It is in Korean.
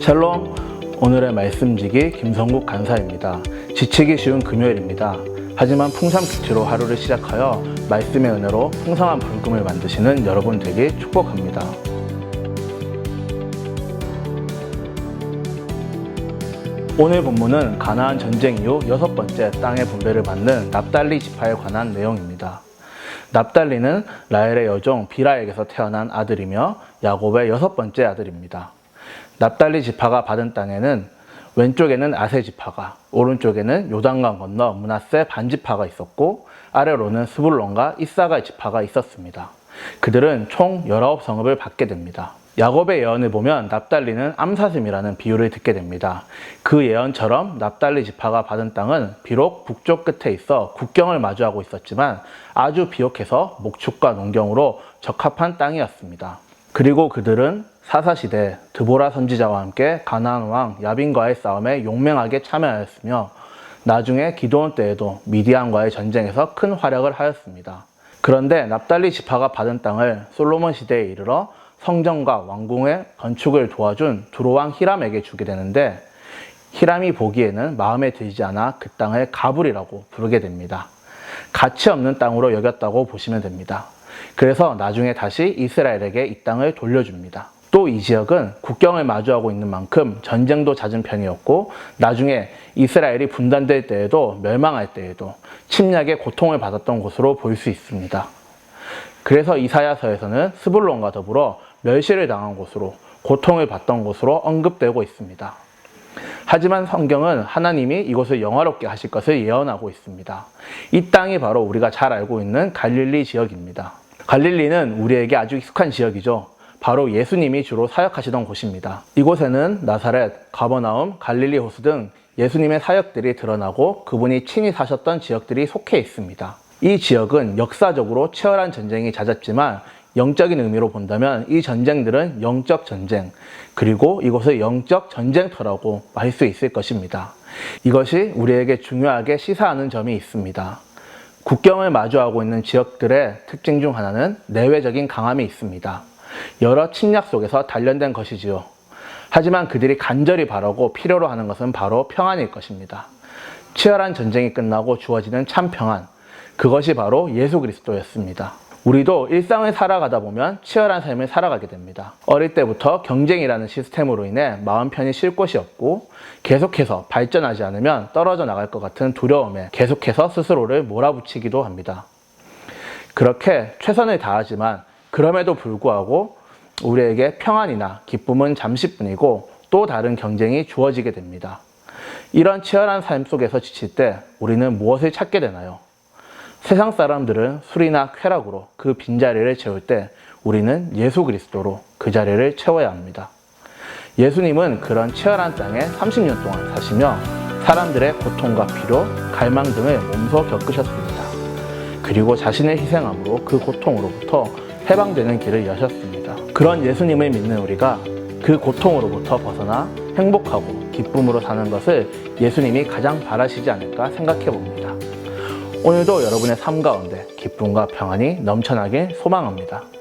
샬롬, 오늘의 말씀지기 김성국 간사입니다. 지치기 쉬운 금요일입니다. 하지만 풍성빛으로 하루를 시작하여 말씀의 은혜로 풍성한 불금을 만드시는 여러분 되길 축복합니다. 오늘 본문은 가나안 전쟁 이후 6번째 땅의 분배를 받는 납달리 지파에 관한 내용입니다. 납달리는 라헬의 여종 비라에게서 태어난 아들이며 야곱의 6번째 아들입니다. 납달리 지파가 받은 땅에는 왼쪽에는 아세 지파가, 오른쪽에는 요단강 건너 므낫세 반지파가 있었고 아래로는 스불론과 이사갈 지파가 있었습니다. 그들은 총 19성읍을 받게 됩니다. 야곱의 예언을 보면 납달리는 암사슴이라는 비유를 듣게 됩니다. 그 예언처럼 납달리 지파가 받은 땅은 비록 북쪽 끝에 있어 국경을 마주하고 있었지만 아주 비옥해서 목축과 농경으로 적합한 땅이었습니다. 그리고 그들은 사사시대 드보라 선지자와 함께 가나안 왕 야빈과의 싸움에 용맹하게 참여하였으며 나중에 기드온 때에도 미디안과의 전쟁에서 큰 활약을 하였습니다. 그런데 납달리 지파가 받은 땅을 솔로몬 시대에 이르러 성전과 왕궁의 건축을 도와준 두로왕 히람에게 주게 되는데 히람이 보기에는 마음에 들지 않아 그 땅을 가불이라고 부르게 됩니다. 가치 없는 땅으로 여겼다고 보시면 됩니다. 그래서 나중에 다시 이스라엘에게 이 땅을 돌려줍니다. 또 이 지역은 국경을 마주하고 있는 만큼 전쟁도 잦은 편이었고 나중에 이스라엘이 분단될 때에도 멸망할 때에도 침략의 고통을 받았던 곳으로 볼 수 있습니다. 그래서 이사야서에서는 스불론과 더불어 멸시를 당한 곳으로, 고통을 받던 곳으로 언급되고 있습니다. 하지만 성경은 하나님이 이곳을 영화롭게 하실 것을 예언하고 있습니다. 이 땅이 바로 우리가 잘 알고 있는 갈릴리 지역입니다. 갈릴리는 우리에게 아주 익숙한 지역이죠. 바로 예수님이 주로 사역하시던 곳입니다. 이곳에는 나사렛, 가버나움, 갈릴리 호수 등 예수님의 사역들이 드러나고 그분이 친히 사셨던 지역들이 속해 있습니다. 이 지역은 역사적으로 치열한 전쟁이 잦았지만 영적인 의미로 본다면 이 전쟁들은 영적 전쟁, 그리고 이곳을 영적 전쟁터라고 할 수 있을 것입니다. 이것이 우리에게 중요하게 시사하는 점이 있습니다. 국경을 마주하고 있는 지역들의 특징 중 하나는 내외적인 강함이 있습니다. 여러 침략 속에서 단련된 것이지요. 하지만 그들이 간절히 바라고 필요로 하는 것은 바로 평안일 것입니다. 치열한 전쟁이 끝나고 주어지는 참 평안, 그것이 바로 예수 그리스도였습니다. 우리도 일상을 살아가다 보면 치열한 삶을 살아가게 됩니다. 어릴 때부터 경쟁이라는 시스템으로 인해 마음 편히 쉴 곳이 없고 계속해서 발전하지 않으면 떨어져 나갈 것 같은 두려움에 계속해서 스스로를 몰아붙이기도 합니다. 그렇게 최선을 다하지만 그럼에도 불구하고 우리에게 평안이나 기쁨은 잠시뿐이고 또 다른 경쟁이 주어지게 됩니다. 이런 치열한 삶 속에서 지칠 때 우리는 무엇을 찾게 되나요? 세상 사람들은 술이나 쾌락으로 그 빈자리를 채울 때 우리는 예수 그리스도로 그 자리를 채워야 합니다. 예수님은 그런 치열한 땅에 30년 동안 사시며 사람들의 고통과 필요, 갈망 등을 몸소 겪으셨습니다. 그리고 자신의 희생함으로 그 고통으로부터 해방되는 길을 여셨습니다. 그런 예수님을 믿는 우리가 그 고통으로부터 벗어나 행복하고 기쁨으로 사는 것을 예수님이 가장 바라시지 않을까 생각해 봅니다. 오늘도 여러분의 삶 가운데 기쁨과 평안이 넘쳐나길 소망합니다.